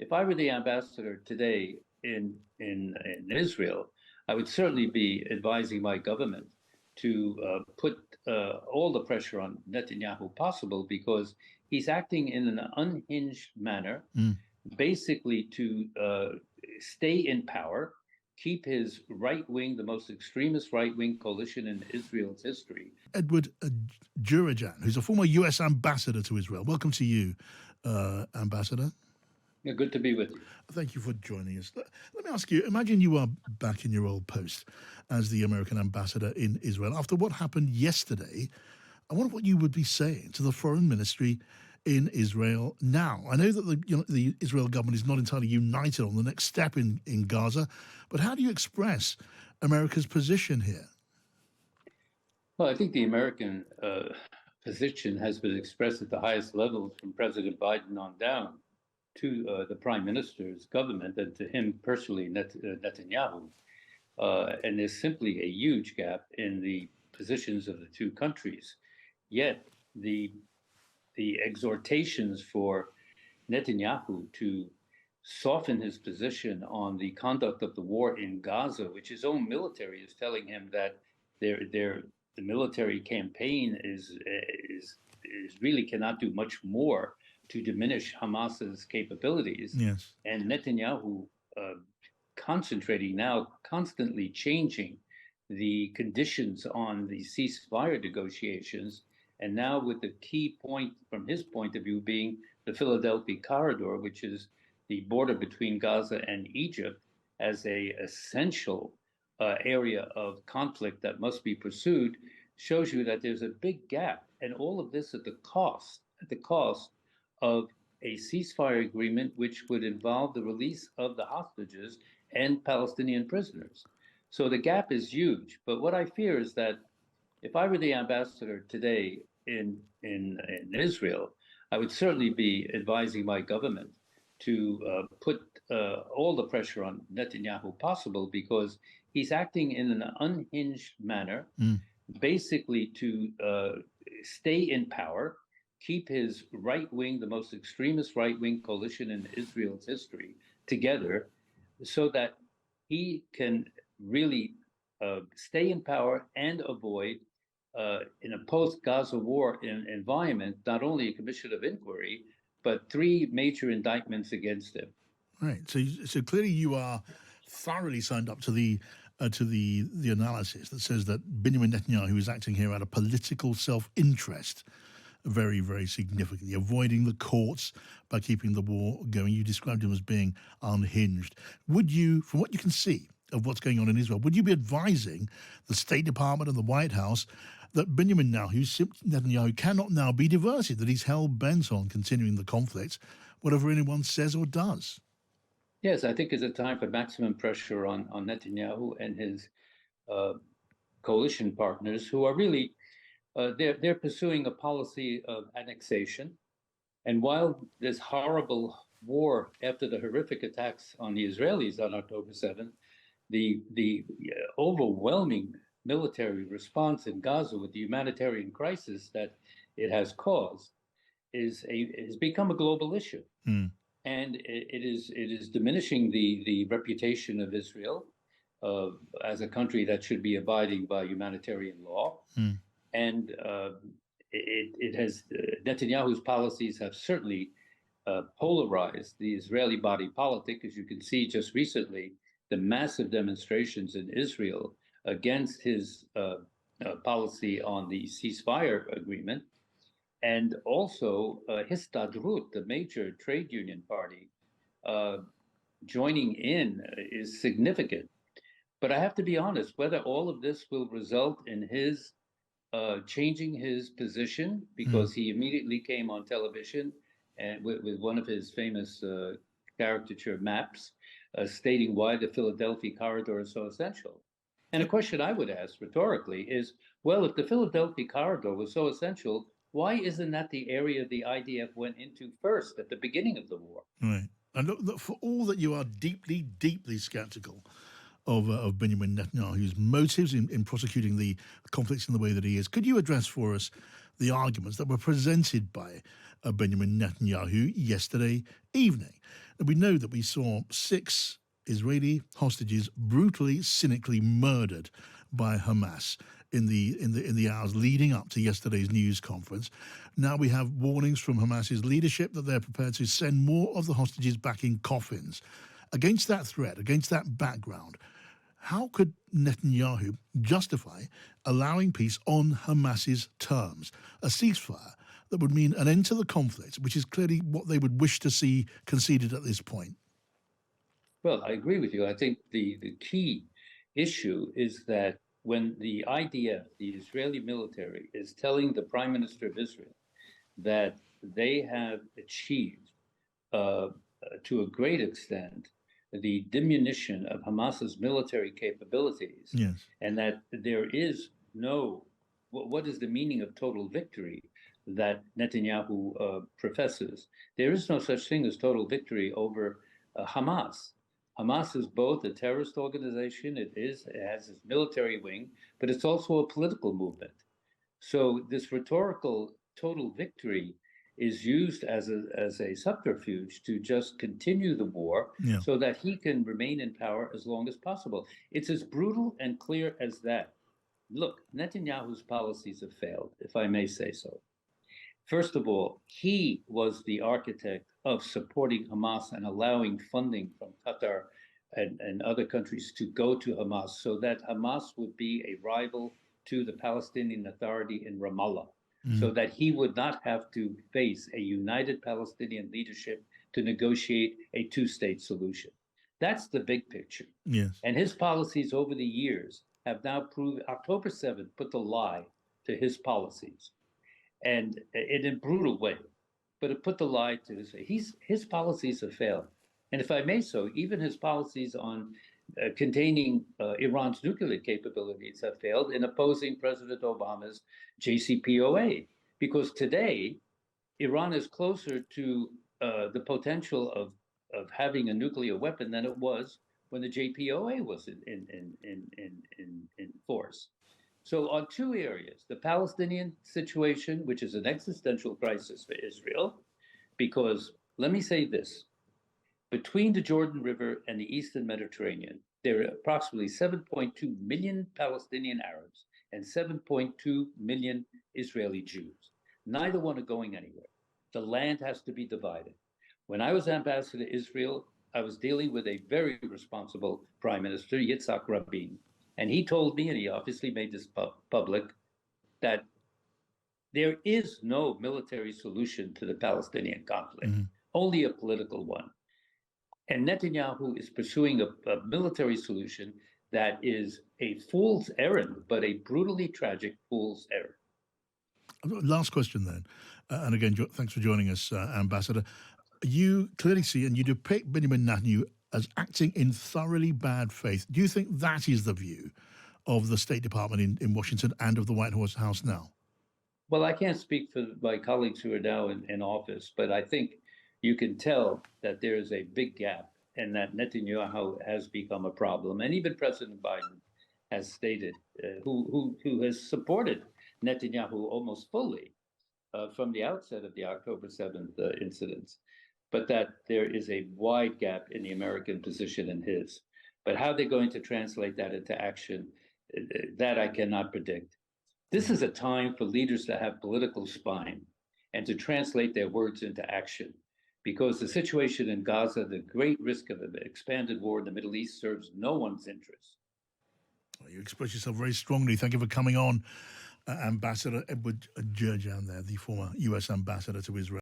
if I were the ambassador today in Israel, I would certainly be advising my government to put all the pressure on Netanyahu possible because he's acting in an unhinged manner, Mm. basically to stay in power, keep his right wing, the most extremist right wing coalition in Israel's history. Edward Djerejian, who's a former U.S. ambassador to Israel. Welcome to you, Ambassador. Yeah, good to be with you. Thank you for joining us. Let me ask you, imagine you are back in your old post as the American ambassador in Israel. After what happened yesterday, I wonder what you would be saying to the foreign ministry in Israel now. I know that the Israel government is not entirely united on the next step in Gaza, but how do you express America's position here? Well, I think the American position has been expressed at the highest levels from President Biden on down to the prime minister's government and to him personally, Netanyahu. And there's simply a huge gap in the positions of the two countries. Yet the exhortations for Netanyahu to soften his position on the conduct of the war in Gaza, which his own military is telling him that the military campaign is really cannot do much more to diminish Hamas's capabilities. Yes. And Netanyahu concentrating now, constantly changing the conditions on the ceasefire negotiations. And now, with the key point from his point of view being the Philadelphia corridor, which is the border between Gaza and Egypt, as a essential area of conflict that must be pursued, shows you that there's a big gap, and all of this at the cost of a ceasefire agreement, which would involve the release of the hostages and Palestinian prisoners. So the gap is huge. But what I fear is that if I were the ambassador today in Israel, I would certainly be advising my government to put all the pressure on Netanyahu possible because he's acting in an unhinged manner, Mm. basically to stay in power, keep his right wing, the most extremist right wing coalition in Israel's history, together, so that he can really stay in power and avoid, in a post Gaza war environment, not only a commission of inquiry, but three major indictments against him. Right. So clearly you are thoroughly signed up to the analysis that says that Benjamin Netanyahu is acting here out of political self-interest, very, very significantly, avoiding the courts by keeping the war going. You described him as being unhinged. Would you, from what you can see of what's going on in Israel, would you be advising the State Department and the White House that Benjamin Netanyahu cannot now be diverted, that he's hell-bent on continuing the conflict, whatever anyone says or does? Yes, I think it's a time for maximum pressure on Netanyahu and his uh, coalition partners, who are really they're pursuing a policy of annexation. And while this horrible war, after the horrific attacks on the Israelis on October 7th, the overwhelming military response in Gaza with the humanitarian crisis that it has caused has become a global issue, Hmm. and it is diminishing the reputation of Israel as a country that should be abiding by humanitarian law. Hmm. And it has Netanyahu's policies have certainly polarized the Israeli body politic, as you can see just recently, the massive demonstrations in Israel against his policy on the ceasefire agreement, and also Histadrut, the major trade union party, uh, joining in is significant. But I have to be honest, whether all of this will result in his changing his position, Hmm. because he immediately came on television and with one of his famous caricature maps, stating why the Philadelphia corridor is so essential. And a question I would ask rhetorically is, well, if the Philadelphia corridor was so essential, why isn't that the area the IDF went into first at the beginning of the war? Right. And look, for all that you are deeply, deeply sceptical of Benjamin Netanyahu's motives in prosecuting the conflicts in the way that he is. Could you address for us the arguments that were presented by Benjamin Netanyahu yesterday evening? And we know that we saw 6 Israeli hostages brutally, cynically murdered by Hamas in the hours leading up to yesterday's news conference. Now we have warnings from Hamas's leadership that they're prepared to send more of the hostages back in coffins. Against that threat, against that background, how could Netanyahu justify allowing peace on Hamas's terms, a ceasefire that would mean an end to the conflict, which is clearly what they would wish to see conceded at this point? Well, I agree with you. I think the key issue is that when the IDF, the Israeli military, is telling the Prime Minister of Israel that they have achieved, to a great extent, the diminution of Hamas's military capabilities, Yes. and that there is no, what is the meaning of total victory that Netanyahu professes? There is no such thing as total victory over Hamas. Hamas is both a terrorist organization, it has its military wing, but it's also a political movement. So this rhetorical total victory is used as a subterfuge to just continue the war, Yeah. so that he can remain in power as long as possible. It's as brutal and clear as that. Look, Netanyahu's policies have failed, if I may say so. First of all, he was the architect of supporting Hamas and allowing funding from Qatar and other countries to go to Hamas, so that Hamas would be a rival to the Palestinian Authority in Ramallah, so that he would not have to face a united Palestinian leadership to negotiate a 2-state solution. That's the big picture. Yes. And his policies over the years have now proved, October 7th put the lie to his policies, and in a brutal way, but it put the lie to his policies have failed. And if I may so, even his policies on containing Iran's nuclear capabilities have failed in opposing President Obama's JCPOA, because today Iran is closer to the potential of having a nuclear weapon than it was when the JPOA was in force. So on 2 areas, the Palestinian situation, which is an existential crisis for Israel, because let me say this, between the Jordan River and the Eastern Mediterranean, there are approximately 7.2 million Palestinian Arabs and 7.2 million Israeli Jews. Neither one are going anywhere. The land has to be divided. When I was ambassador to Israel, I was dealing with a very responsible Prime Minister, Yitzhak Rabin, and he told me, and he obviously made this public, that there is no military solution to the Palestinian conflict, only a political one. And Netanyahu is pursuing a military solution that is a fool's errand, but a brutally tragic fool's errand. Last question then, and again, thanks for joining us, Ambassador. You clearly see and you depict Benjamin Netanyahu as acting in thoroughly bad faith. Do you think that is the view of the State Department in Washington and of the White House now? Well, I can't speak for my colleagues who are now in office, but I think you can tell that there is a big gap and that Netanyahu has become a problem. And even President Biden has stated, who has supported Netanyahu almost fully from the outset of the October 7th incidents, but that there is a wide gap in the American position and his. But how they're going to translate that into action, that I cannot predict. This is a time for leaders to have political spine and to translate their words into action, because the situation in Gaza, the great risk of an expanded war in the Middle East, serves no one's interest. Well, you express yourself very strongly. Thank you for coming on, Ambassador Edward Djerejian there, the former U.S. ambassador to Israel.